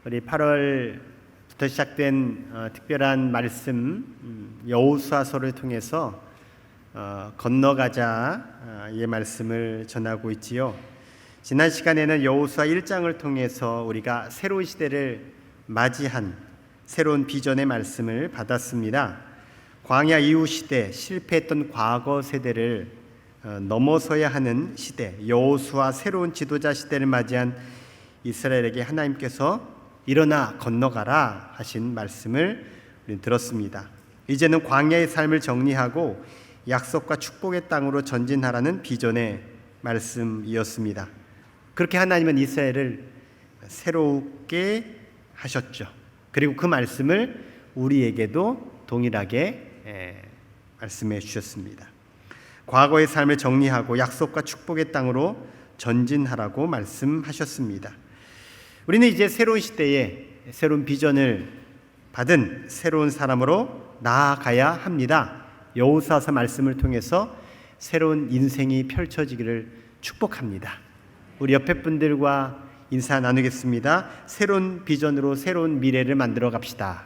우리 8월부터 시작된 특별한 말씀 여호수아서를 통해서 건너가자 의 말씀을 전하고 있지요. 지난 시간에는 여호수아 1장을 통해서 우리가 새로운 시대를 맞이한 새로운 비전의 말씀을 받았습니다. 광야 이후 시대, 실패했던 과거 세대를 넘어서야 하는 시대, 여호수아 새로운 지도자 시대를 맞이한 이스라엘에게 하나님께서 일어나 건너가라 하신 말씀을 들었습니다. 이제는 광야의 삶을 정리하고 약속과 축복의 땅으로 전진하라는 비전의 말씀이었습니다. 그렇게 하나님은 이스라엘을 새롭게 하셨죠. 그리고 그 말씀을 우리에게도 동일하게 말씀해 주셨습니다. 과거의 삶을 정리하고 약속과 축복의 땅으로 전진하라고 말씀하셨습니다. 우리는 이제 새로운 시대에 새로운 비전을 받은 새로운 사람으로 나아가야 합니다. 여호수아서 말씀을 통해서 새로운 인생이 펼쳐지기를 축복합니다. 우리 옆에 분들과 인사 나누겠습니다. 새로운 비전으로 새로운 미래를 만들어 갑시다.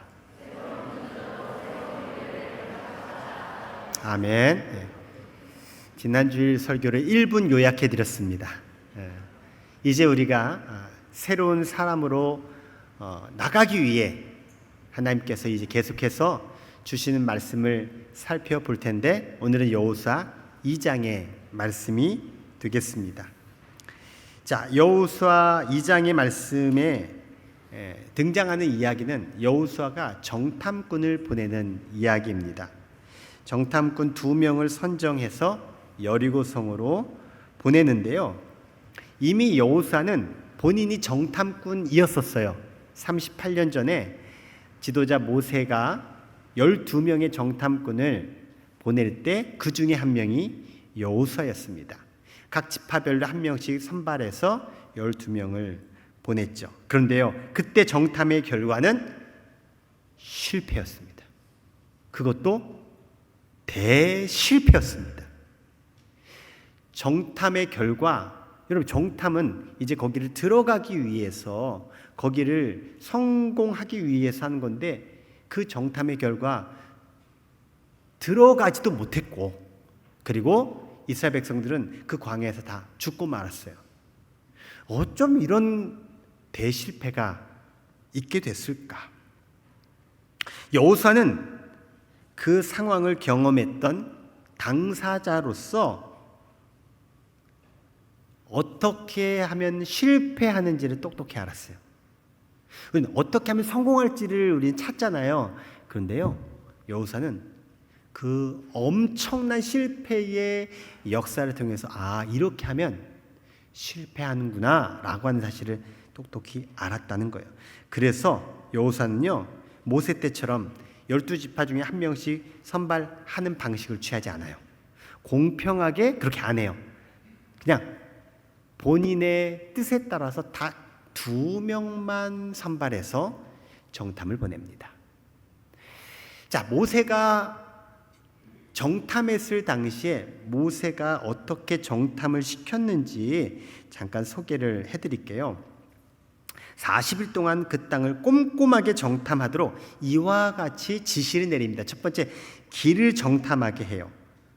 아멘. 지난주일 설교를 1분 요약해 드렸습니다. 이제 우리가 새로운 사람으로 나가기 위해 하나님께서 이제 계속해서 주시는 말씀을 살펴볼 텐데, 오늘은 여호수아 2장의 말씀이 되겠습니다. 자, 여호수아 2장의 말씀에 등장하는 이야기는 여호수아가 정탐꾼을 보내는 이야기입니다. 정탐꾼 2명을 선정해서 여리고성으로 보내는데요. 이미 여호수아는 본인이 정탐꾼이었었어요. 38년 전에 지도자 모세가 12명의 정탐꾼을 보낼 때 그 중에 한 명이 여호수아였습니다. 각 지파별로 한 명씩 선발해서 12명을 보냈죠. 그런데요, 그때 정탐의 결과는 실패였습니다. 그것도 대실패였습니다. 정탐의 결과, 여러분, 정탐은 이제 거기를 들어가기 위해서, 거기를 성공하기 위해서 하는 건데, 그 정탐의 결과 들어가지도 못했고, 그리고 이스라엘 백성들은 그 광야에서 다 죽고 말았어요. 어쩜 이런 대실패가 있게 됐을까? 여호수아는 그 상황을 경험했던 당사자로서 어떻게 하면 실패하는지를 똑똑히 알았어요. 어떻게 하면 성공할지를 우리는 찾잖아요. 그런데요, 여호수아는 그 엄청난 실패의 역사를 통해서 이렇게 하면 실패하는구나 라고 하는 사실을 똑똑히 알았다는 거예요. 그래서 여호수아는요, 모세 때처럼 12지파 중에 한 명씩 선발하는 방식을 취하지 않아요. 공평하게 그렇게 안 해요. 그냥 본인의 뜻에 따라서 다 2명만 선발해서 정탐을 보냅니다. 자, 모세가 정탐했을 당시에 모세가 어떻게 정탐을 시켰는지 잠깐 소개를 해드릴게요. 40일 동안 그 땅을 꼼꼼하게 정탐하도록 이와 같이 지시를 내립니다. 첫 번째, 길을 정탐하게 해요.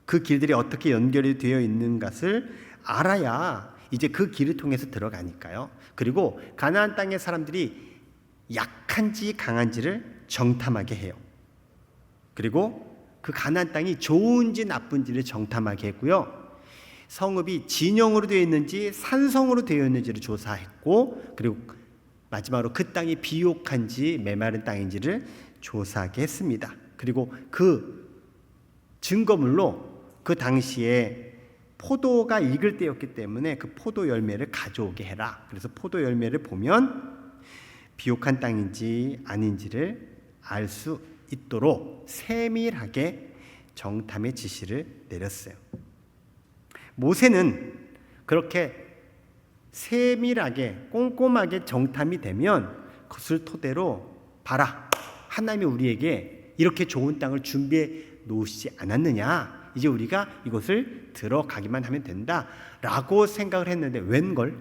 그 길들이 어떻게 연결이 되어 있는 것을 알아야 이제 그 길을 통해서 들어가니까요. 그리고 가나안 땅의 사람들이 약한지 강한지를 정탐하게 해요. 그리고 그 가나안 땅이 좋은지 나쁜지를 정탐하게 했고요. 성읍이 진영으로 되어 있는지 산성으로 되어 있는지를 조사했고, 그리고 마지막으로 그 땅이 비옥한지 메마른 땅인지를 조사하게 했습니다. 그리고 그 증거물로 그 당시에 포도가 익을 때였기 때문에 그 포도 열매를 가져오게 해라. 그래서 포도 열매를 보면 비옥한 땅인지 아닌지를 알 수 있도록 세밀하게 정탐의 지시를 내렸어요. 모세는 그렇게 세밀하게 꼼꼼하게 정탐이 되면 그것을 토대로 봐라, 하나님이 우리에게 이렇게 좋은 땅을 준비해 놓으시지 않았느냐, 이제 우리가 이곳을 들어가기만 하면 된다라고 생각을 했는데, 웬걸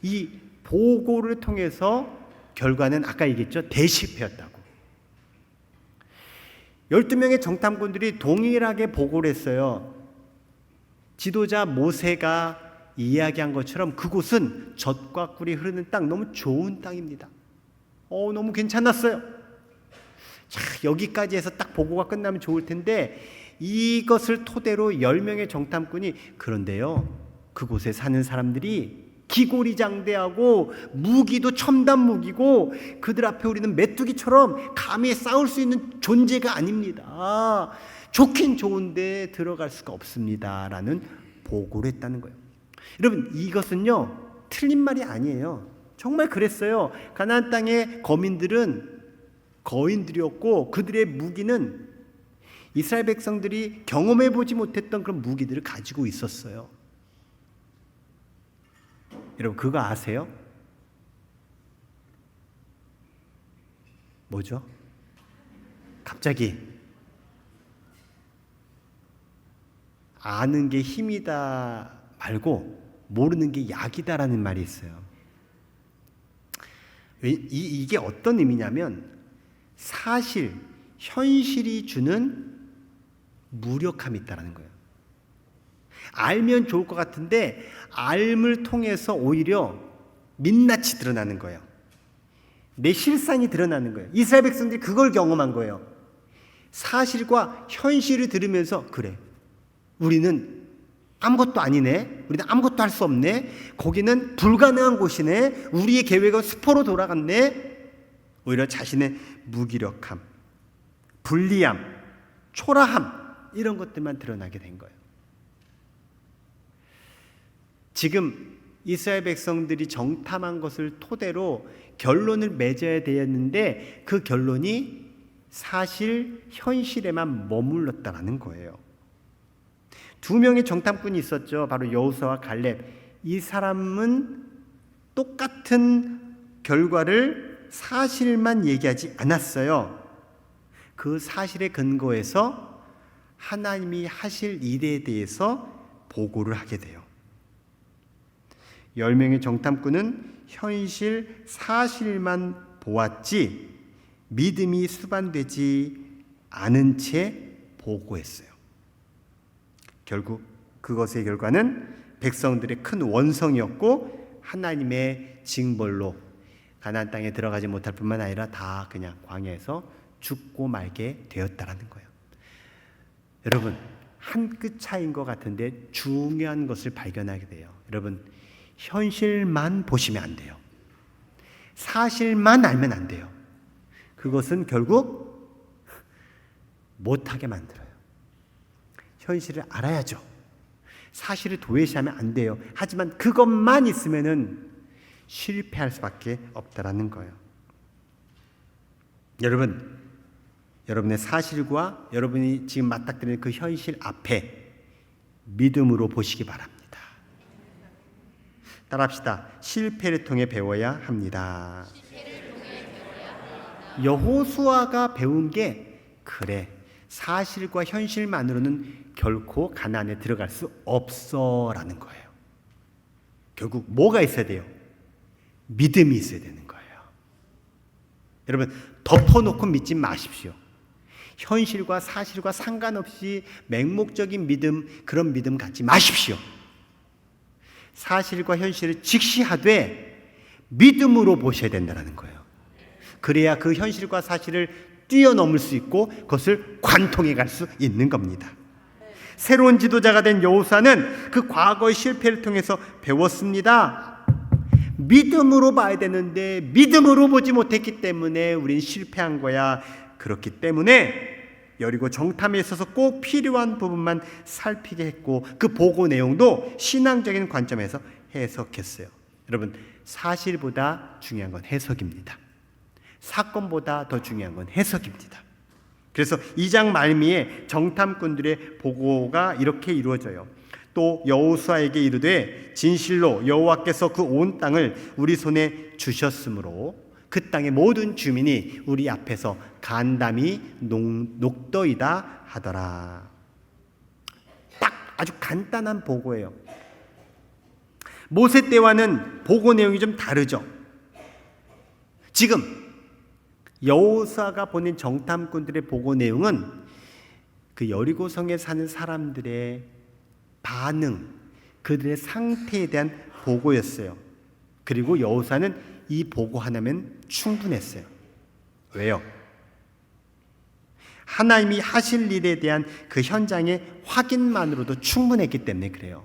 이 보고를 통해서 결과는 아까 얘기했죠. 대실패였다고. 12명의 정탐꾼들이 동일하게 보고를 했어요. 지도자 모세가 이야기한 것처럼 그곳은 젖과 꿀이 흐르는 땅, 너무 좋은 땅입니다. 너무 괜찮았어요. 자, 여기까지 해서 딱 보고가 끝나면 좋을 텐데 이것을 토대로 10명의 정탐꾼이 그런데요, 그곳에 사는 사람들이 기고리장대하고 무기도 첨단 무기고 그들 앞에 우리는 메뚜기처럼 감히 싸울 수 있는 존재가 아닙니다. 좋긴 좋은데 들어갈 수가 없습니다 라는 보고를 했다는 거예요. 여러분, 이것은요 틀린 말이 아니에요. 정말 그랬어요. 가나안 땅의 거민들은 거인들이었고 그들의 무기는 이스라엘 백성들이 경험해보지 못했던 그런 무기들을 가지고 있었어요. 여러분, 그거 아세요? 뭐죠? 갑자기 아는 게 힘이다 말고 모르는 게 약이다라는 말이 있어요. 이게 어떤 의미냐면 사실, 현실이 주는 무력함이 있다는 거예요. 알면 좋을 것 같은데 알을 통해서 오히려 민낯이 드러나는 거예요. 내 실상이 드러나는 거예요. 이스라엘 백성들이 그걸 경험한 거예요. 사실과 현실을 들으면서 그래, 우리는 아무것도 아니네, 우리는 아무것도 할 수 없네, 거기는 불가능한 곳이네, 우리의 계획은 수포로 돌아갔네. 오히려 자신의 무기력함, 불리함, 초라함, 이런 것들만 드러나게 된 거예요. 지금 이스라엘 백성들이 정탐한 것을 토대로 결론을 맺어야 되었는데 그 결론이 사실 현실에만 머물렀다는 거예요. 2명의 정탐꾼이 있었죠. 바로 여호수아와 갈렙. 이 사람은 똑같은 결과를 사실만 얘기하지 않았어요. 그 사실에 근거해서 하나님이 하실 일에 대해서 보고를 하게 돼요. 10명의 정탐꾼은 현실 사실만 보았지 믿음이 수반되지 않은 채 보고했어요. 결국 그것의 결과는 백성들의 큰 원성이었고 하나님의 징벌로 가나안 땅에 들어가지 못할 뿐만 아니라 다 그냥 광야에서 죽고 말게 되었다라는 거예요. 여러분, 한 끗 차이인 것 같은데 중요한 것을 발견하게 돼요. 여러분, 현실만 보시면 안 돼요. 사실만 알면 안 돼요. 그것은 결국 못하게 만들어요. 현실을 알아야죠. 사실을 도외시하면 안 돼요. 하지만 그것만 있으면은 실패할 수밖에 없다라는 거예요. 여러분, 여러분의 사실과 여러분이 지금 맞닥뜨리는 그 현실 앞에 믿음으로 보시기 바랍니다. 따라합시다. 실패를 통해 배워야 합니다. 여호수아가 배운 게 그래, 사실과 현실만으로는 결코 가나안에 들어갈 수 없어라는 거예요. 결국 뭐가 있어야 돼요? 믿음이 있어야 되는 거예요. 여러분, 덮어놓고 믿지 마십시오. 현실과 사실과 상관없이 맹목적인 믿음, 그런 믿음 갖지 마십시오. 사실과 현실을 직시하되 믿음으로 보셔야 된다는 거예요. 그래야 그 현실과 사실을 뛰어넘을 수 있고 그것을 관통해 갈 수 있는 겁니다. 새로운 지도자가 된 여호수아는 그 과거의 실패를 통해서 배웠습니다. 믿음으로 봐야 되는데 믿음으로 보지 못했기 때문에 우린 실패한 거야. 그렇기 때문에 여리고 정탐에 있어서 꼭 필요한 부분만 살피게 했고 그 보고 내용도 신앙적인 관점에서 해석했어요. 여러분, 사실보다 중요한 건 해석입니다. 사건보다 더 중요한 건 해석입니다. 그래서 2장 말미에 정탐꾼들의 보고가 이렇게 이루어져요. 또 여호수아에게 이르되 진실로 여호와께서 그 온 땅을 우리 손에 주셨으므로 그 땅의 모든 주민이 우리 앞에서 간담이 녹더이다 하더라. 딱 아주 간단한 보고예요. 모세 때와는 보고 내용이 좀 다르죠. 지금 여호수아가 보낸 정탐꾼들의 보고 내용은 그 여리고성에 사는 사람들의 반응, 그들의 상태에 대한 보고였어요. 그리고 여호수아는 이 보고 하나면 충분했어요. 왜요? 하나님이 하실 일에 대한 그 현장의 확인만으로도 충분했기 때문에 그래요.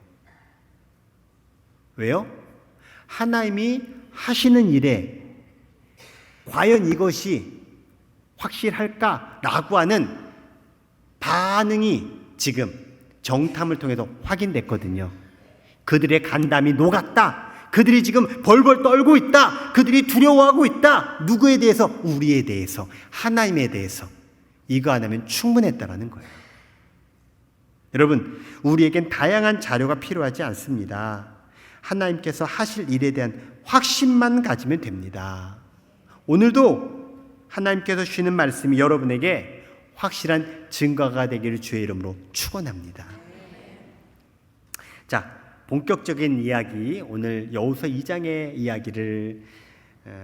왜요? 하나님이 하시는 일에 과연 이것이 확실할까라고 하는 반응이 지금 정탐을 통해서 확인됐거든요. 그들의 간담이 녹았다. 그들이 지금 벌벌 떨고 있다. 그들이 두려워하고 있다. 누구에 대해서? 우리에 대해서, 하나님에 대해서. 이거 하나면 충분했다라는 거예요. 여러분, 우리에겐 다양한 자료가 필요하지 않습니다. 하나님께서 하실 일에 대한 확신만 가지면 됩니다. 오늘도 하나님께서 주시는 말씀이 여러분에게 확실한 증거가 되기를 주의 이름으로 축원합니다. 자, 본격적인 이야기, 오늘 여호수아 2장의 이야기를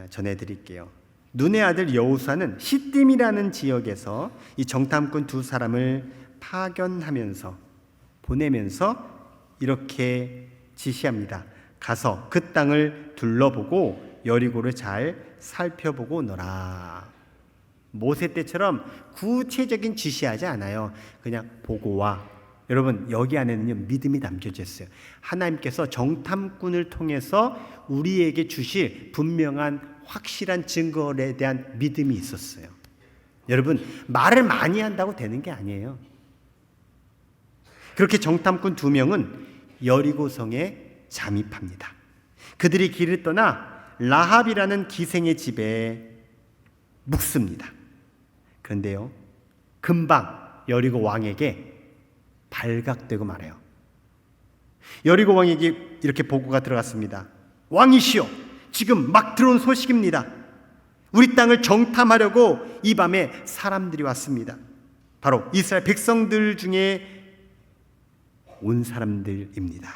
전해드릴게요. 눈의 아들 여호수아는 시딤이라는 지역에서 이 정탐꾼 두 사람을 파견하면서 보내면서 이렇게 지시합니다. 가서 그 땅을 둘러보고 여리고를 잘 살펴보고 오너라. 모세 때처럼 구체적인 지시하지 않아요. 그냥 보고와. 여러분, 여기 안에는요, 믿음이 담겨져 있어요. 하나님께서 정탐꾼을 통해서 우리에게 주실 분명한 확실한 증거에 대한 믿음이 있었어요. 여러분, 말을 많이 한다고 되는 게 아니에요. 그렇게 정탐꾼 2명은 여리고성에 잠입합니다. 그들이 길을 떠나 라합이라는 기생의 집에 묵습니다. 그런데요, 금방 여리고 왕에게 발각되고 말해요. 여리고 왕에게 이렇게 보고가 들어갔습니다. 왕이시여, 지금 막 들어온 소식입니다. 우리 땅을 정탐하려고 이 밤에 사람들이 왔습니다. 바로 이스라엘 백성들 중에 온 사람들입니다.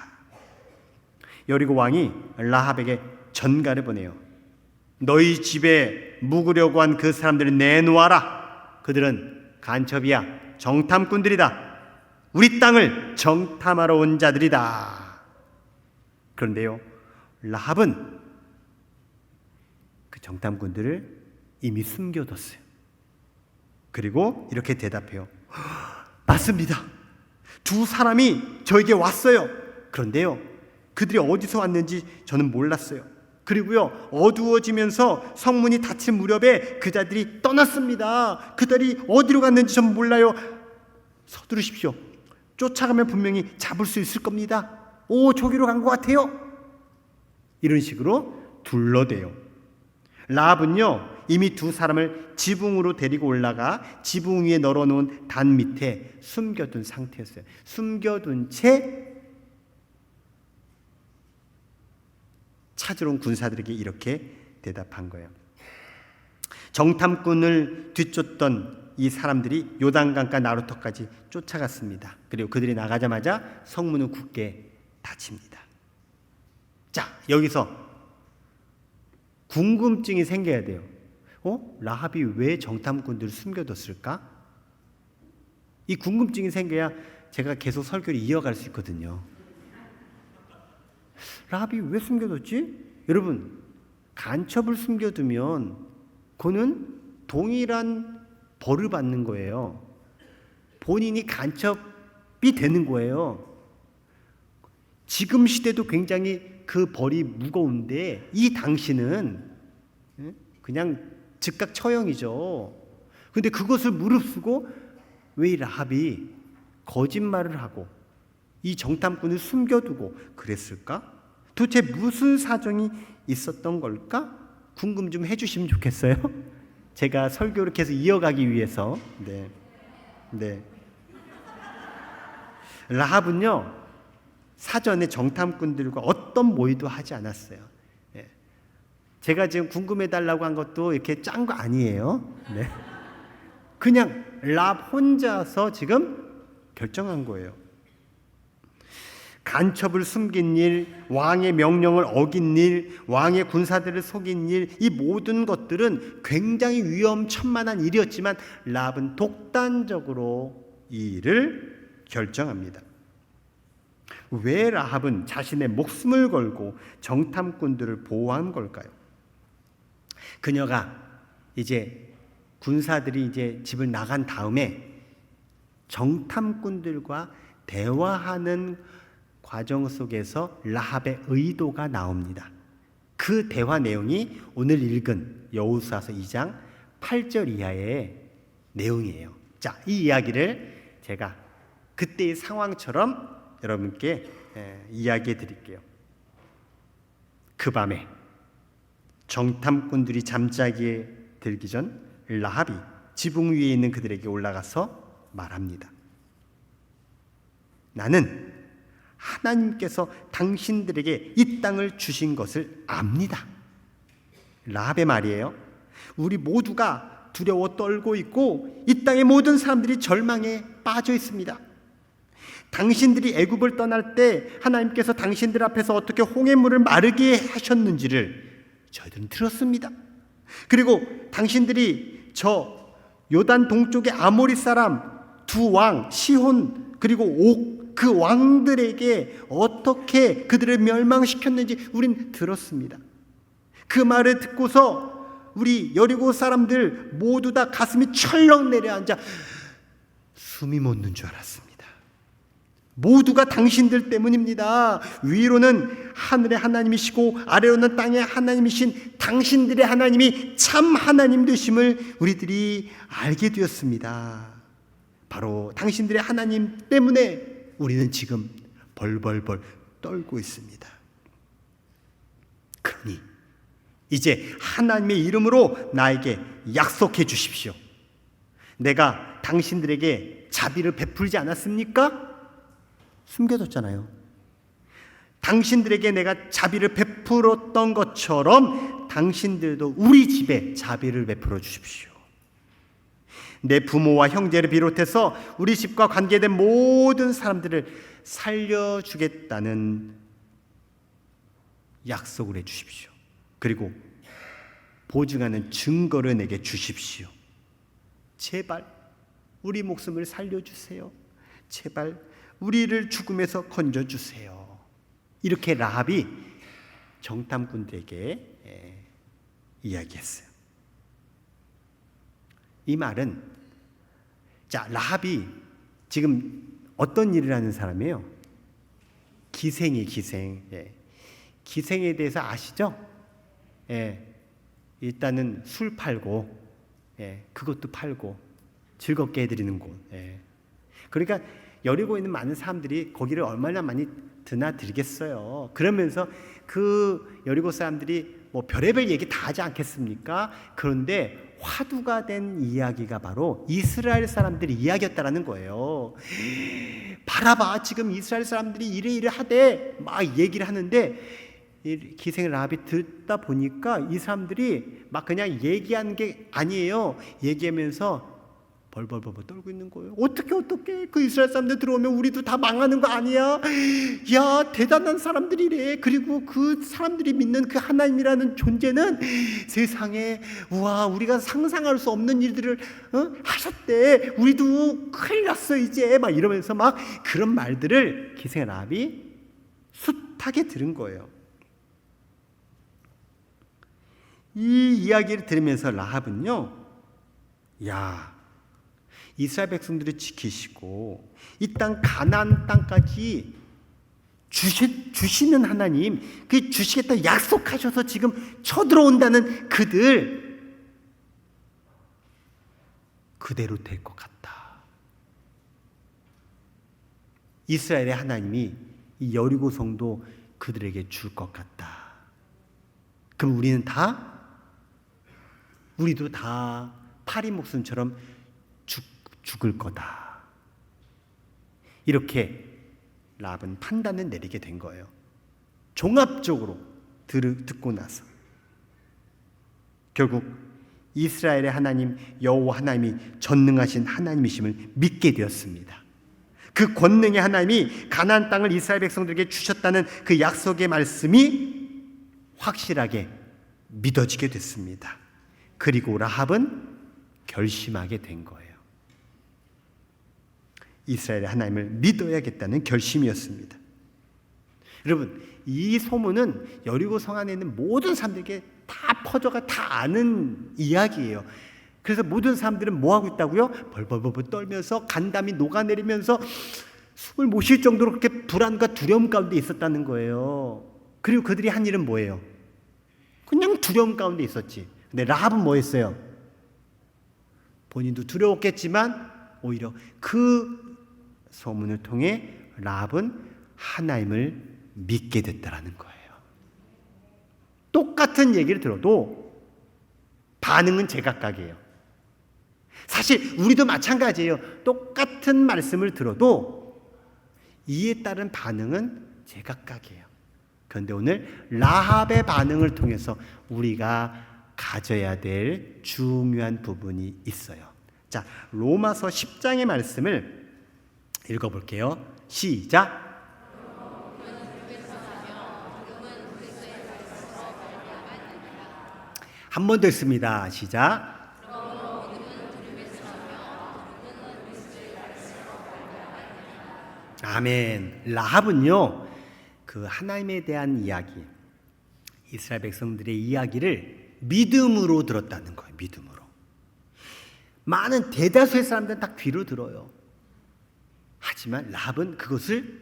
여리고 왕이 라합에게 전가를 보내요. 너희 집에 묵으려고 한 그 사람들을 내놓아라. 그들은 간첩이야, 정탐꾼들이다. 우리 땅을 정탐하러 온 자들이다. 그런데요, 라합은 그 정탐꾼들을 이미 숨겨뒀어요. 그리고 이렇게 대답해요. 맞습니다. 두 사람이 저에게 왔어요. 그런데요, 그들이 어디서 왔는지 저는 몰랐어요. 그리고요, 어두워지면서 성문이 닫힐 무렵에 그 자들이 떠났습니다. 그들이 어디로 갔는지 전 몰라요. 서두르십시오. 쫓아가면 분명히 잡을 수 있을 겁니다. 오, 저기로 간 것 같아요. 이런 식으로 둘러대요. 라합은요, 이미 두 사람을 지붕으로 데리고 올라가 지붕 위에 널어놓은 단 밑에 숨겨둔 상태였어요. 숨겨둔 채 찾으러 온 군사들에게 이렇게 대답한 거예요. 정탐꾼을 뒤쫓던 이 사람들이 요단강가 나루터까지 쫓아갔습니다. 그리고 그들이 나가자마자 성문은 굳게 닫힙니다. 자, 여기서 궁금증이 생겨야 돼요. 라합이 왜 정탐꾼들을 숨겨뒀을까? 이 궁금증이 생겨야 제가 계속 설교를 이어갈 수 있거든요. 라합이 왜 숨겨뒀지? 여러분, 간첩을 숨겨두면 그는 동일한 벌을 받는 거예요. 본인이 간첩이 되는 거예요. 지금 시대도 굉장히 그 벌이 무거운데 이 당시는 그냥 즉각 처형이죠. 그런데 그것을 무릅쓰고 왜 이 라합이 거짓말을 하고 이 정탐꾼을 숨겨두고 그랬을까? 도대체 무슨 사정이 있었던 걸까? 궁금 좀 해주시면 좋겠어요. 제가 설교를 계속 이어가기 위해서. 네. 라합은요, 사전에 정탐꾼들과 어떤 모의도 하지 않았어요. 제가 지금 궁금해달라고 한 것도 이렇게 짠 거 아니에요. 네. 그냥 라합 혼자서 지금 결정한 거예요. 간첩을 숨긴 일, 왕의 명령을 어긴 일, 왕의 군사들을 속인 일, 이 모든 것들은 굉장히 위험천만한 일이었지만 라합은 독단적으로 이 일을 결정합니다. 왜 라합은 자신의 목숨을 걸고 정탐꾼들을 보호한 걸까요? 그녀가 이제 군사들이 이제 집을 나간 다음에 정탐꾼들과 대화하는 과정 속에서 라합의 의도가 나옵니다. 그 대화 내용이 오늘 읽은 여호수아서 2장 8절 이하의 내용이에요. 자, 이 이야기를 제가 그때의 상황처럼 여러분께 이야기해 드릴게요. 그 밤에 정탐꾼들이 잠자기에 들기 전 라합이 지붕 위에 있는 그들에게 올라가서 말합니다. 나는 하나님께서 당신들에게 이 땅을 주신 것을 압니다. 라합의 말이에요. 우리 모두가 두려워 떨고 있고 이 땅의 모든 사람들이 절망에 빠져 있습니다. 당신들이 애굽을 떠날 때 하나님께서 당신들 앞에서 어떻게 홍해물을 마르게 하셨는지를 저희들은 들었습니다. 그리고 당신들이 저 요단 동쪽의 아모리 사람 두 왕 시혼 그리고 옥 그 왕들에게 어떻게 그들을 멸망시켰는지 우린 들었습니다. 그 말을 듣고서 우리 여리고 사람들 모두 다 가슴이 철렁 내려앉아 숨이 멎는 줄 알았습니다. 모두가 당신들 때문입니다. 위로는 하늘의 하나님이시고 아래로는 땅의 하나님이신 당신들의 하나님이 참 하나님 되심을 우리들이 알게 되었습니다. 바로 당신들의 하나님 때문에 우리는 지금 벌벌벌 떨고 있습니다. 그러니 이제 하나님의 이름으로 나에게 약속해 주십시오. 내가 당신들에게 자비를 베풀지 않았습니까? 숨겨뒀잖아요. 당신들에게 내가 자비를 베풀었던 것처럼 당신들도 우리 집에 자비를 베풀어 주십시오. 내 부모와 형제를 비롯해서 우리 집과 관계된 모든 사람들을 살려주겠다는 약속을 해주십시오. 그리고 보증하는 증거를 내게 주십시오. 제발 우리 목숨을 살려주세요. 제발 우리를 죽음에서 건져주세요. 이렇게 라합이 정탐꾼들에게 이야기했어요. 이 말은 자 라합이 지금 어떤 일을 하는 사람이에요? 기생이 기생. 기생에 대해서 아시죠? 일단은 술 팔고 그것도 팔고 즐겁게 해드리는 곳. 그러니까 여리고에 있는 많은 사람들이 거기를 얼마나 많이 드나들겠어요. 그러면서 그 여리고 사람들이 뭐 별의별 얘기 다 하지 않겠습니까? 그런데 화두가 된 이야기가 바로 이스라엘 사람들의 이야기였다라는 거예요. 바라봐, 지금 이스라엘 사람들이 이래 하되 막 얘기를 하는데 기생 라합이 듣다 보니까 이 사람들이 막 그냥 얘기하는 게 아니에요. 얘기하면서 벌벌벌 떨고 있는 거예요. 어떻게 그 이스라엘 사람들 들어오면 우리도 다 망하는 거 아니야? 야, 대단한 사람들이래. 그리고 그 사람들이 믿는 그 하나님이라는 존재는 세상에 우리가 상상할 수 없는 일들을 하셨대. 우리도 큰일 났어 이제 막 이러면서 막 그런 말들을 기생 라합이 숱하게 들은 거예요. 이 이야기를 들으면서 라합은요, 이스라엘 백성들을 지키시고 이 땅 가나안 땅까지 주시는 하나님, 그 주시겠다 약속하셔서 지금 쳐들어온다는 그들 그대로 될 것 같다. 이스라엘의 하나님이 이 여리고 성도 그들에게 줄 것 같다. 그럼 우리도 다 파리 목숨처럼 죽을 거다. 이렇게 라합은 판단을 내리게 된 거예요. 종합적으로 듣고 나서 결국 이스라엘의 하나님 여호와 하나님이 전능하신 하나님이심을 믿게 되었습니다. 그 권능의 하나님이 가나안 땅을 이스라엘 백성들에게 주셨다는 그 약속의 말씀이 확실하게 믿어지게 됐습니다. 그리고 라합은 결심하게 된 거예요. 이스라엘의 하나님을 믿어야겠다는 결심이었습니다. 여러분, 이 소문은 여리고 성 안에 있는 모든 사람들에게 다 퍼져가 다 아는 이야기예요. 그래서 모든 사람들은 뭐 하고 있다고요? 벌벌벌 떨면서 간담이 녹아내리면서 숨을 못 쉴 정도로 그렇게 불안과 두려움 가운데 있었다는 거예요. 그리고 그들이 한 일은 뭐예요? 그냥 두려움 가운데 있었지. 근데 라합은 뭐 했어요? 본인도 두려웠겠지만 오히려 그 소문을 통해 라합은 하나님을 믿게 됐다라는 거예요. 똑같은 얘기를 들어도 반응은 제각각이에요. 사실 우리도 마찬가지예요. 똑같은 말씀을 들어도 이에 따른 반응은 제각각이에요. 그런데 오늘 라합의 반응을 통해서 우리가 가져야 될 중요한 부분이 있어요. 자, 로마서 10장의 말씀을 읽어볼게요. 시작. 한 번 더 읽습니다. 시작. 아멘. 라합은요, 그 하나님에 대한 이야기, 이스라엘 백성들의 이야기를 믿음으로 들었다는 거예요. 믿음으로. 많은 대다수의 사람들은 다 귀로 들어요. 하지만 라합은 그것을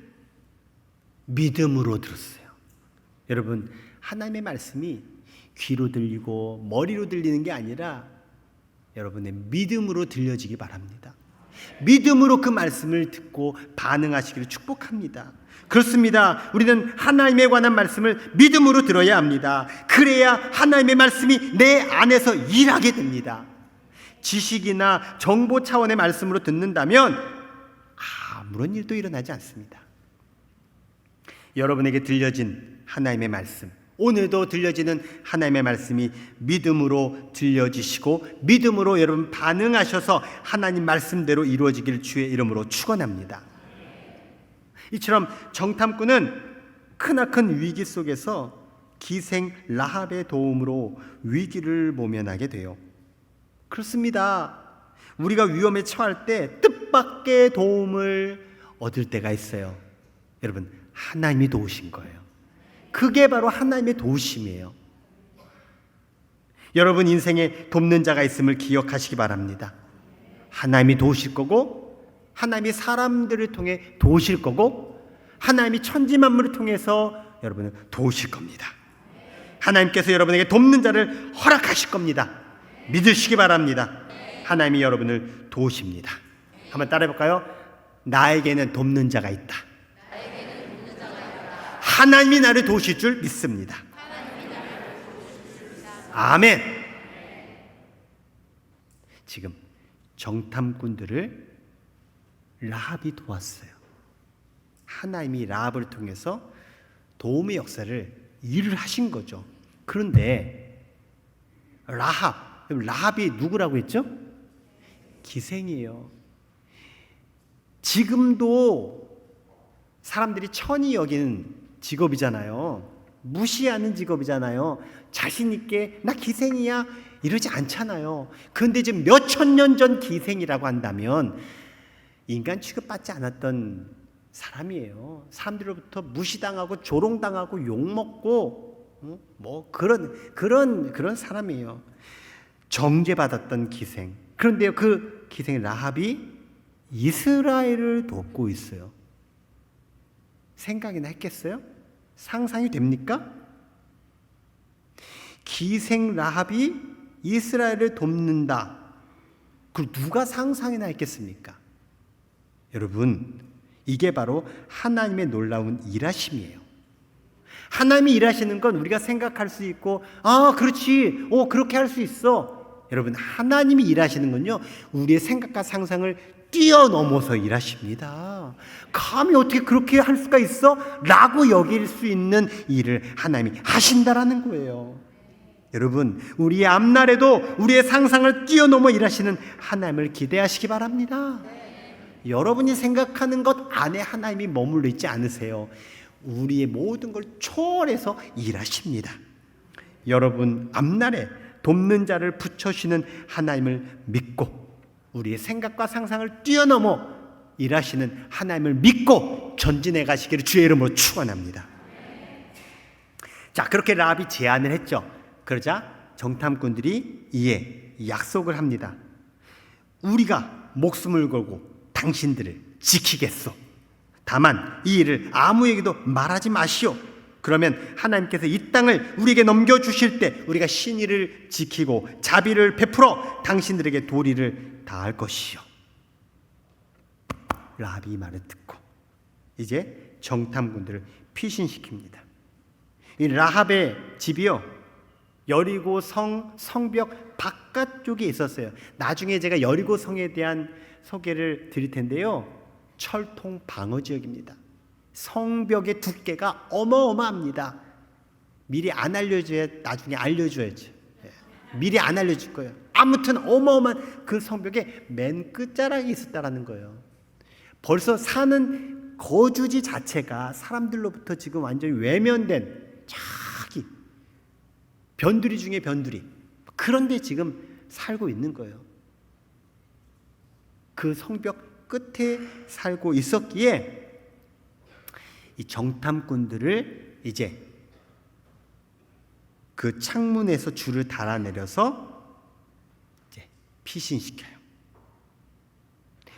믿음으로 들었어요. 여러분, 하나님의 말씀이 귀로 들리고 머리로 들리는 게 아니라 여러분의 믿음으로 들려지기 바랍니다. 믿음으로 그 말씀을 듣고 반응하시기를 축복합니다. 그렇습니다. 우리는 하나님에 관한 말씀을 믿음으로 들어야 합니다. 그래야 하나님의 말씀이 내 안에서 일하게 됩니다. 지식이나 정보 차원의 말씀으로 듣는다면 아무런 일도 일어나지 않습니다. 여러분에게 들려진 하나님의 말씀, 오늘도 들려지는 하나님의 말씀이 믿음으로 들려지시고 믿음으로 여러분 반응하셔서 하나님 말씀대로 이루어지길 주의 이름으로 축원합니다. 이처럼 정탐꾼은 크나큰 위기 속에서 기생 라합의 도움으로 위기를 모면하게 돼요. 그렇습니다. 우리가 위험에 처할 때 뜻밖의 도움을 얻을 때가 있어요. 여러분, 하나님이 도우신 거예요. 그게 바로 하나님의 도우심이에요. 여러분 인생에 돕는 자가 있음을 기억하시기 바랍니다. 하나님이 도우실 거고, 하나님이 사람들을 통해 도우실 거고, 하나님이 천지만물을 통해서 여러분을 도우실 겁니다. 하나님께서 여러분에게 돕는 자를 허락하실 겁니다. 믿으시기 바랍니다. 하나님이 여러분을 도우십니다. 한번 따라해 볼까요? 나에게는 돕는 자가 있다. 하나님이 나를 도우실 줄 믿습니다. 아멘. 지금 정탐꾼들을 라합이 도왔어요. 하나님이 라합을 통해서 도움의 역사를 일을 하신 거죠. 그런데 라합이 누구라고 했죠? 기생이에요. 지금도 사람들이 천히 여기는 직업이잖아요. 무시하는 직업이잖아요. 자신 있게 나 기생이야 이러지 않잖아요. 그런데 지금 몇천 년 전 기생이라고 한다면 인간 취급받지 않았던 사람이에요. 사람들로부터 무시당하고 조롱당하고 욕먹고 뭐 그런 사람이에요. 정죄받았던 기생. 그런데요, 그 기생 라합이 이스라엘을 돕고 있어요. 생각이나 했겠어요? 상상이 됩니까? 기생 라합이 이스라엘을 돕는다. 그걸 누가 상상이나 했겠습니까? 여러분, 이게 바로 하나님의 놀라운 일하심이에요. 하나님이 일하시는 건 우리가 생각할 수 있고, 그렇지, 그렇게 할 수 있어. 여러분, 하나님이 일하시는 건요, 우리의 생각과 상상을 뛰어넘어서 일하십니다. 감히 어떻게 그렇게 할 수가 있어? 라고 여길 수 있는 일을 하나님이 하신다라는 거예요. 여러분, 우리의 앞날에도 우리의 상상을 뛰어넘어 일하시는 하나님을 기대하시기 바랍니다. 여러분이 생각하는 것 안에 하나님이 머물러 있지 않으세요. 우리의 모든 걸 초월해서 일하십니다. 여러분 앞날에 돕는 자를 붙여주시는 하나님을 믿고 우리의 생각과 상상을 뛰어넘어 일하시는 하나님을 믿고 전진해 가시기를 주의 이름으로 축원합니다. 자, 그렇게 라합이 제안을 했죠. 그러자 정탐꾼들이 이에 약속을 합니다. 우리가 목숨을 걸고 당신들을 지키겠소. 다만 이 일을 아무에게도 말하지 마시오. 그러면 하나님께서 이 땅을 우리에게 넘겨주실 때 우리가 신의를 지키고 자비를 베풀어 당신들에게 도리를 다할 것이요. 라합이 이 말을 듣고 이제 정탐꾼들을 피신시킵니다. 이 라합의 집이요, 여리고 성벽 바깥쪽에 있었어요. 나중에 제가 여리고 성에 대한 소개를 드릴 텐데요, 철통 방어 지역입니다. 성벽의 두께가 어마어마합니다. 미리 안 알려줘야 나중에 알려줘야죠. 미리 안 알려줄 거예요. 아무튼 어마어마한 그 성벽의 맨 끝자락에 있었다라는 거예요. 벌써 사는 거주지 자체가 사람들로부터 지금 완전히 외면된 자기 변두리 중에 변두리, 그런데 지금 살고 있는 거예요. 그 성벽 끝에 살고 있었기에 이 정탐꾼들을 이제 그 창문에서 줄을 달아내려서 이제 피신시켜요.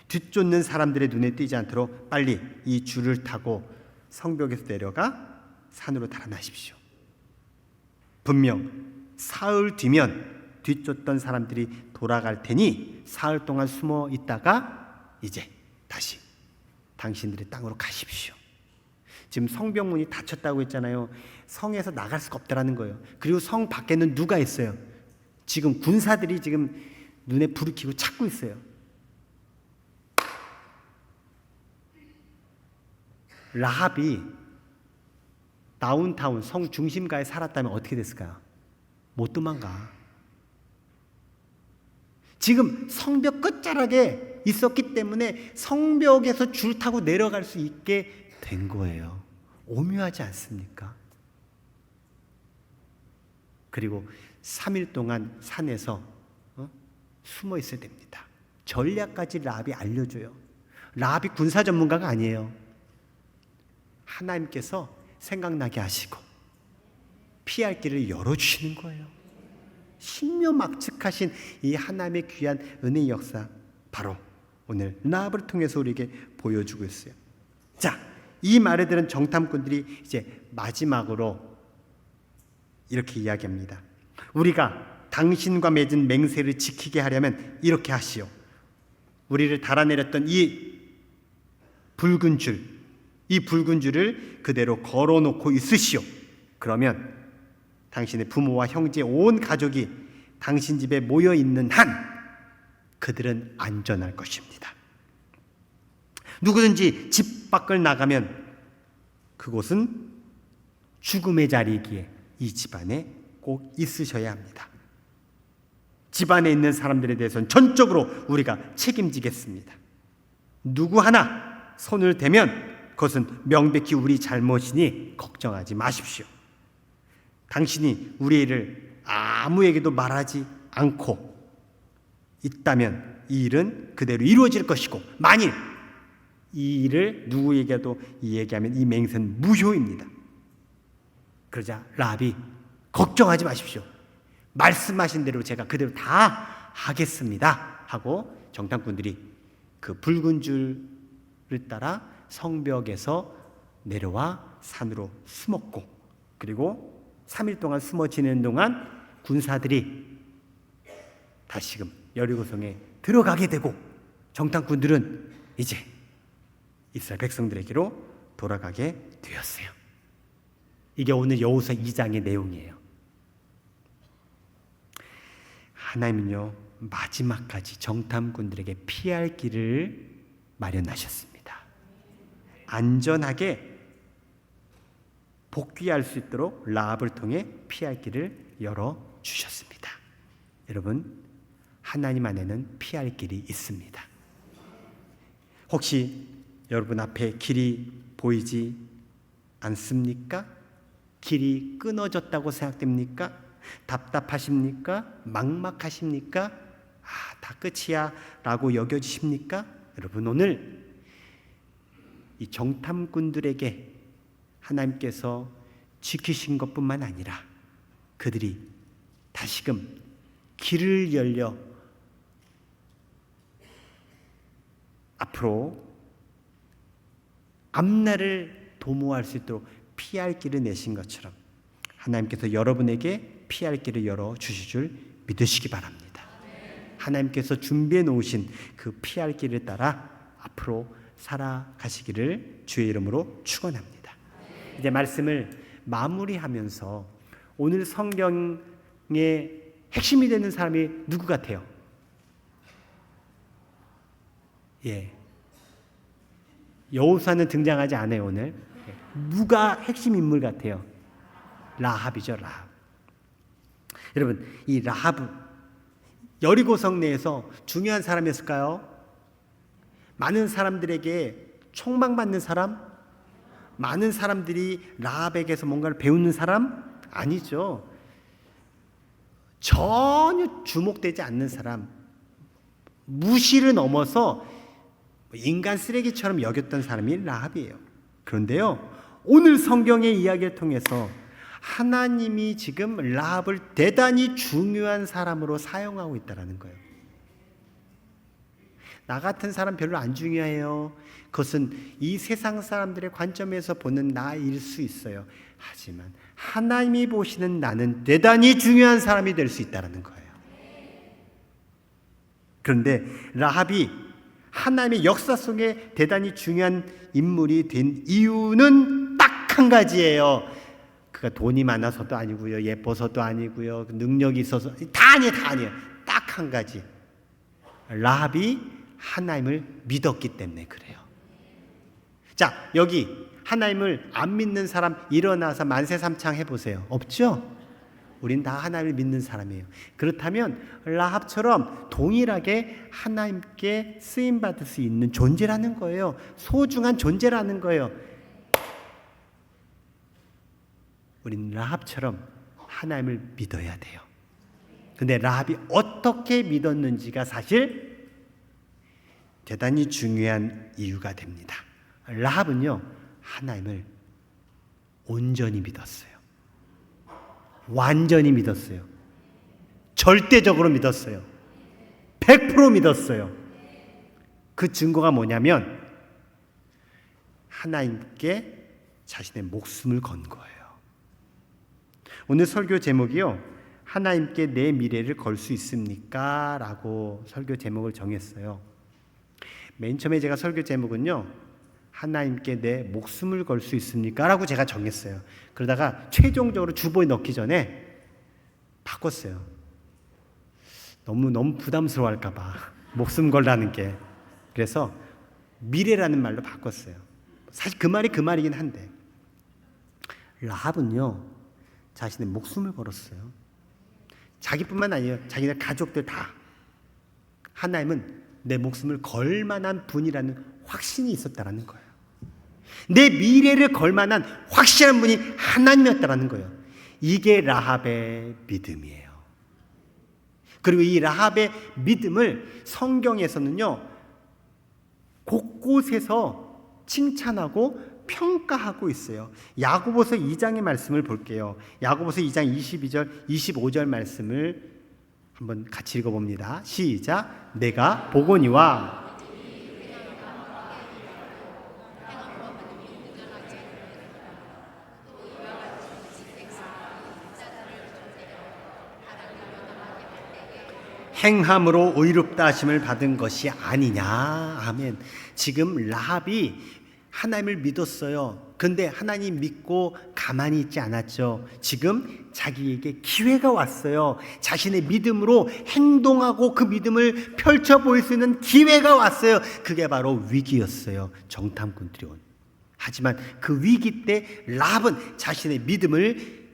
뒤쫓는 사람들의 눈에 띄지 않도록 빨리 이 줄을 타고 성벽에서 내려가 산으로 달아나십시오. 분명 사흘 뒤면 뒤쫓던 사람들이 돌아갈 테니 사흘 동안 숨어 있다가 이제 다시 당신들의 땅으로 가십시오. 지금 성벽문이 닫혔다고 했잖아요. 성에서 나갈 수가 없다라는 거예요. 그리고 성 밖에는 누가 있어요? 지금 군사들이 지금 눈에 불을 켜고 찾고 있어요. 라합이 다운타운 성 중심가에 살았다면 어떻게 됐을까요? 못 도망가. 지금 성벽 끝자락에 있었기 때문에 성벽에서 줄 타고 내려갈 수 있게 된 거예요. 오묘하지 않습니까? 그리고 3일 동안 산에서 숨어 있어야 됩니다. 전략까지 라합이 알려줘요. 라합이 군사 전문가가 아니에요. 하나님께서 생각나게 하시고 피할 길을 열어주시는 거예요. 신묘막측하신 이 하나님의 귀한 은혜의 역사, 바로 오늘 라합을 통해서 우리에게 보여주고 있어요. 자, 이 말을 들은 정탐꾼들이 이제 마지막으로 이렇게 이야기합니다. 우리가 당신과 맺은 맹세를 지키게 하려면 이렇게 하시오. 우리를 달아내렸던 이 붉은 줄, 이 붉은 줄을 그대로 걸어놓고 있으시오. 그러면 당신의 부모와 형제 온 가족이 당신 집에 모여 있는 한 그들은 안전할 것입니다. 누구든지 집 밖을 나가면 그곳은 죽음의 자리이기에 이 집안에 꼭 있으셔야 합니다. 집안에 있는 사람들에 대해서는 전적으로 우리가 책임지겠습니다. 누구 하나 손을 대면 그것은 명백히 우리 잘못이니 걱정하지 마십시오. 당신이 우리 일을 아무에게도 말하지 않고 있다면 이 일은 그대로 이루어질 것이고, 만일 이 일을 누구에게도 얘기하면 이 맹세는 무효입니다. 그러자 라합이 걱정하지 마십시오. 말씀하신 대로 제가 그대로 다 하겠습니다 하고 정탐꾼들이 그 붉은 줄을 따라 성벽에서 내려와 산으로 숨었고, 그리고 3일 동안 숨어 지내는 동안 군사들이 다시금 여리고성에 들어가게 되고 정탐꾼들은 이제 이스라엘 백성들에게로 돌아가게 되었어요. 이게 오늘 여호수아 2장의 내용이에요. 하나님은요, 마지막까지 정탐꾼들에게 피할 길을 마련하셨습니다. 안전하게 복귀할 수 있도록 라합을 통해 피할 길을 열어주셨습니다. 여러분, 하나님 안에는 피할 길이 있습니다. 혹시 여러분 앞에 길이 보이지 않습니까? 길이 끊어졌다고 생각됩니까? 답답하십니까? 막막하십니까? 다 끝이야 라고 여겨지십니까? 여러분, 오늘 이 정탐꾼들에게 하나님께서 지키신 것뿐만 아니라 그들이 다시금 길을 열려 앞으로 앞날을 도모할 수 있도록 피할 길을 내신 것처럼 하나님께서 여러분에게 피할 길을 열어주실 줄 믿으시기 바랍니다. 하나님께서 준비해 놓으신 그 피할 길을 따라 앞으로 살아가시기를 주의 이름으로 축원합니다. 이제 말씀을 마무리하면서 오늘 성경의 핵심이 되는 사람이 누구 같아요? 여호수아는 등장하지 않아요. 오늘 누가 핵심 인물 같아요? 라합이죠. 라합. 여러분, 이 라합은 여리고성 내에서 중요한 사람이었을까요? 많은 사람들에게 총망받는 사람? 많은 사람들이 라합에게서 뭔가를 배우는 사람? 아니죠. 전혀 주목되지 않는 사람, 무시를 넘어서 인간 쓰레기처럼 여겼던 사람이 라합이에요. 그런데요, 오늘 성경의 이야기를 통해서 하나님이 지금 라합을 대단히 중요한 사람으로 사용하고 있다는 거예요. 나 같은 사람 별로 안 중요해요. 그것은 이 세상 사람들의 관점에서 보는 나일 수 있어요. 하지만 하나님이 보시는 나는 대단히 중요한 사람이 될 수 있다는 거예요. 그런데 라합이 하나님의 역사 속에 대단히 중요한 인물이 된 이유는 딱 한 가지예요. 그가 돈이 많아서도 아니고요, 예뻐서도 아니고요, 능력이 있어서 다 아니에요. 딱 한 가지. 라합이 하나님을 믿었기 때문에 그래요. 자, 여기 하나님을 안 믿는 사람 일어나서 만세삼창 해보세요. 없죠? 우린 다 하나님을 믿는 사람이에요. 그렇다면 라합처럼 동일하게 하나님께 쓰임받을 수 있는 존재라는 거예요. 소중한 존재라는 거예요. 우린 라합처럼 하나님을 믿어야 돼요. 근데 라합이 어떻게 믿었는지가 사실 대단히 중요한 이유가 됩니다. 라합은요, 하나님을 온전히 믿었어요. 완전히 믿었어요. 절대적으로 믿었어요. 100% 믿었어요. 그 증거가 뭐냐면 하나님께 자신의 목숨을 건 거예요. 오늘 설교 제목이요, 하나님께 내 미래를 걸 수 있습니까? 라고 설교 제목을 정했어요. 맨 처음에 제가 설교 제목은요, 하나님께 내 목숨을 걸 수 있습니까? 라고 제가 정했어요. 그러다가 최종적으로 주보에 넣기 전에 바꿨어요. 너무 부담스러워할까 봐, 목숨 걸라는 게. 그래서 미래라는 말로 바꿨어요. 사실 그 말이긴 한데, 라합은요, 자신의 목숨을 걸었어요. 자기뿐만 아니에요. 자기네 가족들 다. 하나님은 내 목숨을 걸 만한 분이라는 확신이 있었다라는 거예요. 내 미래를 걸 만한 확실한 분이 하나님이었다라는 거예요. 이게 라합의 믿음이에요. 그리고 이 라합의 믿음을 성경에서는요, 곳곳에서 칭찬하고 평가하고 있어요. 야고보서 2장의 말씀을 볼게요. 야고보서 2장 22절, 25절 말씀을 한번 같이 읽어봅니다. 시작. 내가 보거니와 행함으로 의롭다 하심을 받은 것이 아니냐. 아멘. 지금 라합이 하나님을 믿었어요. 그런데 하나님 믿고 가만히 있지 않았죠. 지금 자기에게 기회가 왔어요. 자신의 믿음으로 행동하고 그 믿음을 펼쳐 보일 수 있는 기회가 왔어요. 그게 바로 위기였어요. 정탐꾼들이 온. 하지만 그 위기 때 라합은 자신의 믿음을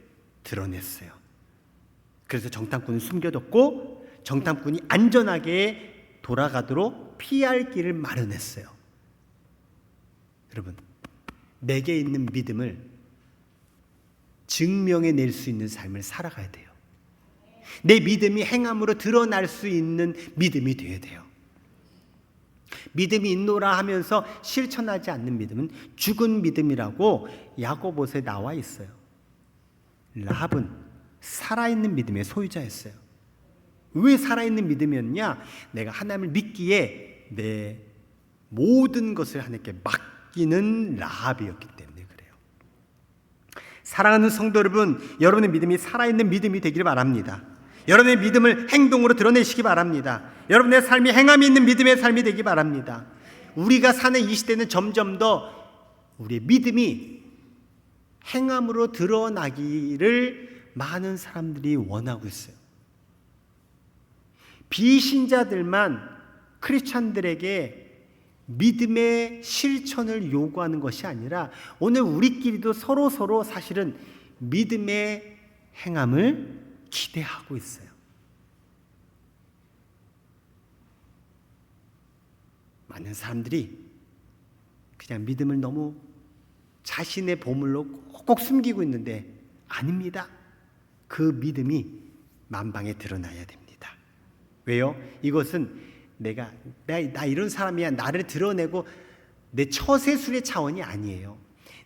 드러냈어요. 그래서 정탐꾼은 숨겨뒀고 정탐꾼이 안전하게 돌아가도록 피할 길을 마련했어요. 여러분, 내게 있는 믿음을 증명해낼 수 있는 삶을 살아가야 돼요. 내 믿음이 행함으로 드러날 수 있는 믿음이 되어야 돼요. 믿음이 있노라 하면서 실천하지 않는 믿음은 죽은 믿음이라고 야고보서에 나와 있어요. 라합은 살아있는 믿음의 소유자였어요. 왜 살아있는 믿음이었냐? 내가 하나님을 믿기에 내 모든 것을 하나님께 맡기는 라합이었기 때문에 그래요. 사랑하는 성도 여러분, 여러분의 믿음이 살아있는 믿음이 되기를 바랍니다. 여러분의 믿음을 행동으로 드러내시기 바랍니다. 여러분의 삶이 행함이 있는 믿음의 삶이 되기 바랍니다. 우리가 사는 이 시대는 점점 더 우리의 믿음이 행함으로 드러나기를 많은 사람들이 원하고 있어요. 비신자들만 크리스찬들에게 믿음의 실천을 요구하는 것이 아니라 오늘 우리끼리도 서로 사실은 믿음의 행함을 기대하고 있어요. 많은 사람들이 그냥 믿음을 너무 자신의 보물로 꼭 숨기고 있는데 아닙니다. 그 믿음이 만방에 드러나야 됩니다. 왜요? 이것은 나 이런 사람이야, 나를 드러내고 내 처세술의 차원이 아니에요.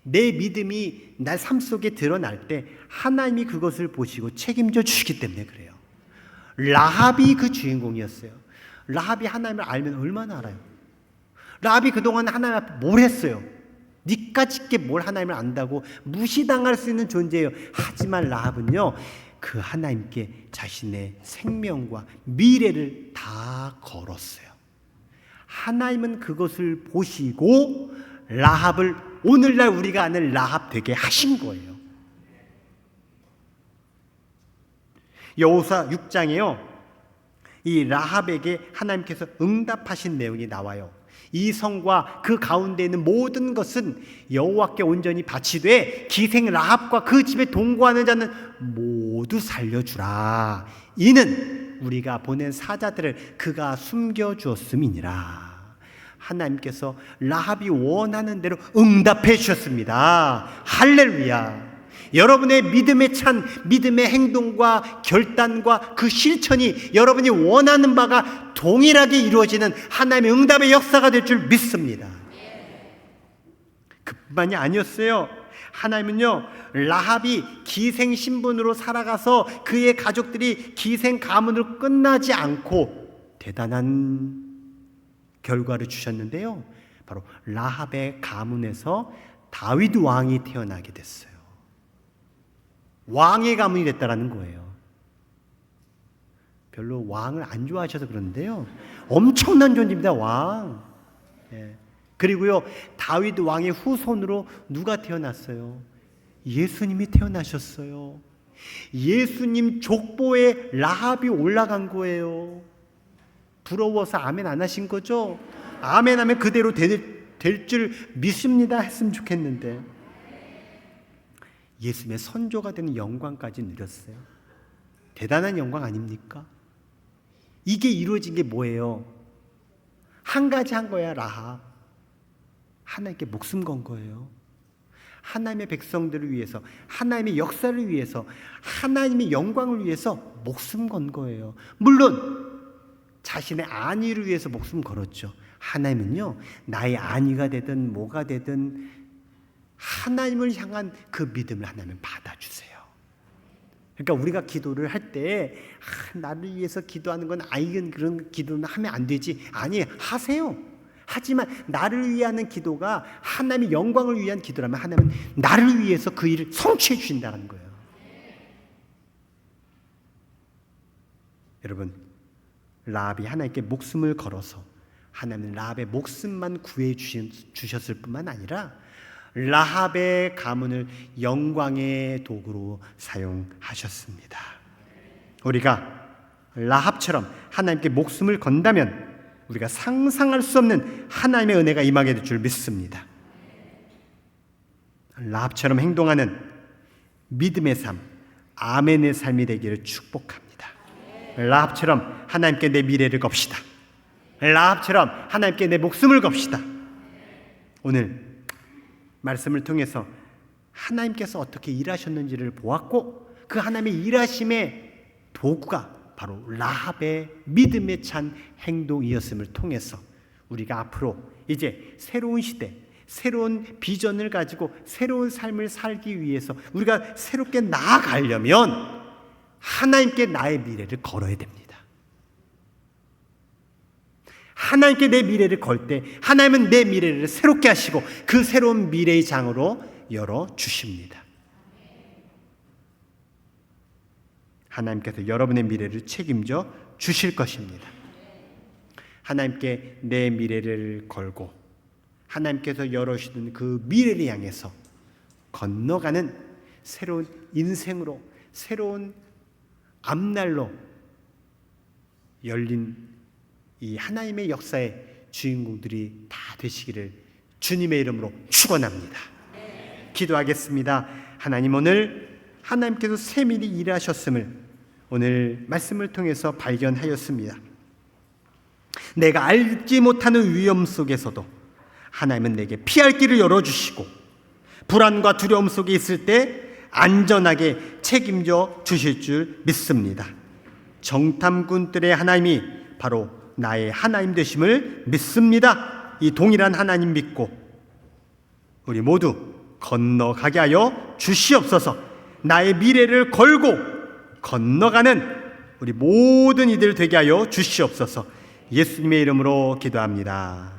내 믿음이 내 삶 속에 드러날 때 하나님이 그것을 보시고 책임져 주시기 때문에 그래요. 라합이 그 주인공이었어요. 라합이 하나님을 알면 얼마나 알아요? 라합이 그동안 하나님 앞에 뭘 했어요? 니까짓게 뭘 하나님을 안다고 무시당할 수 있는 존재예요. 하지만 라합은요, 그 하나님께 자신의 생명과 미래를 다 걸었어요. 하나님은 그것을 보시고 라합을 오늘날 우리가 아는 라합 되게 하신 거예요. 여호수아 6장에요, 이 라합에게 하나님께서 응답하신 내용이 나와요. 이 성과 그 가운데 있는 모든 것은 여호와께 온전히 바치되 기생 라합과 그 집에 동거하는 자는 모두 살려주라. 이는 우리가 보낸 사자들을 그가 숨겨주었음이니라. 하나님께서 라합이 원하는 대로 응답해 주셨습니다. 할렐루야. 여러분의 믿음에 찬 믿음의 행동과 결단과 그 실천이 여러분이 원하는 바가 동일하게 이루어지는 하나님의 응답의 역사가 될 줄 믿습니다. 그뿐만이 아니었어요. 하나님은요, 라합이 기생 신분으로 살아가서 그의 가족들이 기생 가문으로 끝나지 않고 대단한 결과를 주셨는데요. 바로 라합의 가문에서 다윗 왕이 태어나게 됐어요. 왕의 가문이 됐다라는 거예요. 별로 왕을 안 좋아하셔서 그러는데요, 엄청난 존재입니다. 왕. 그리고요, 다윗 왕의 후손으로 누가 태어났어요? 예수님이 태어나셨어요. 예수님 족보에 라합이 올라간 거예요. 부러워서 아멘 안 하신 거죠? 아멘 하면 그대로 될 줄 믿습니다 했으면 좋겠는데 예수님의 선조가 되는 영광까지 누렸어요. 대단한 영광 아닙니까? 이게 이루어진 게 뭐예요? 한 가지 한 거야. 라합 하나님께 목숨 건 거예요. 하나님의 백성들을 위해서, 하나님의 역사를 위해서, 하나님의 영광을 위해서 목숨 건 거예요. 물론 자신의 안위를 위해서 목숨 걸었죠. 하나님은요, 나의 안위가 되든 뭐가 되든 하나님을 향한 그 믿음을 하나님은 받아주세요. 그러니까 우리가 기도를 할 때 나를 위해서 기도하는 건 이건 그런 기도는 하면 안 되지. 아니, 하세요. 하지만 나를 위하는 기도가 하나님의 영광을 위한 기도라면 하나님은 나를 위해서 그 일을 성취해 주신다는 거예요. 여러분, 라합이 하나님께 목숨을 걸어서 하나님은 라합의 목숨만 구해 주셨을 뿐만 아니라 라합의 가문을 영광의 도구로 사용하셨습니다. 우리가 라합처럼 하나님께 목숨을 건다면 우리가 상상할 수 없는 하나님의 은혜가 임하게 될 줄 믿습니다. 라합처럼 행동하는 믿음의 삶, 아멘의 삶이 되기를 축복합니다. 라합처럼 하나님께 내 미래를 겁시다. 라합처럼 하나님께 내 목숨을 겁시다. 오늘 말씀을 통해서 하나님께서 어떻게 일하셨는지를 보았고, 그 하나님의 일하심의 도구가 바로 라합의 믿음에 찬 행동이었음을 통해서 우리가 앞으로 이제 새로운 시대, 새로운 비전을 가지고 새로운 삶을 살기 위해서 우리가 새롭게 나아가려면 하나님께 나의 미래를 걸어야 됩니다. 하나님께 내 미래를 걸 때 하나님은 내 미래를 새롭게 하시고 그 새로운 미래의 장으로 열어주십니다. 하나님께서 여러분의 미래를 책임져 주실 것입니다. 하나님께 내 미래를 걸고 하나님께서 열어주시는 그 미래를 향해서 건너가는 새로운 인생으로, 새로운 앞날로 열린 이 하나님의 역사의 주인공들이 다 되시기를 주님의 이름으로 축원합니다. 기도하겠습니다. 하나님, 오늘 하나님께서 세밀히 일하셨음을 오늘 말씀을 통해서 발견하였습니다. 내가 알지 못하는 위험 속에서도 하나님은 내게 피할 길을 열어주시고 불안과 두려움 속에 있을 때 안전하게 책임져 주실 줄 믿습니다. 정탐꾼들의 하나님이 바로 나의 하나님 되심을 믿습니다. 이 동일한 하나님 믿고 우리 모두 건너가게 하여 주시옵소서. 나의 미래를 걸고 건너가는 우리 모든 이들 되게 하여 주시옵소서. 예수님의 이름으로 기도합니다.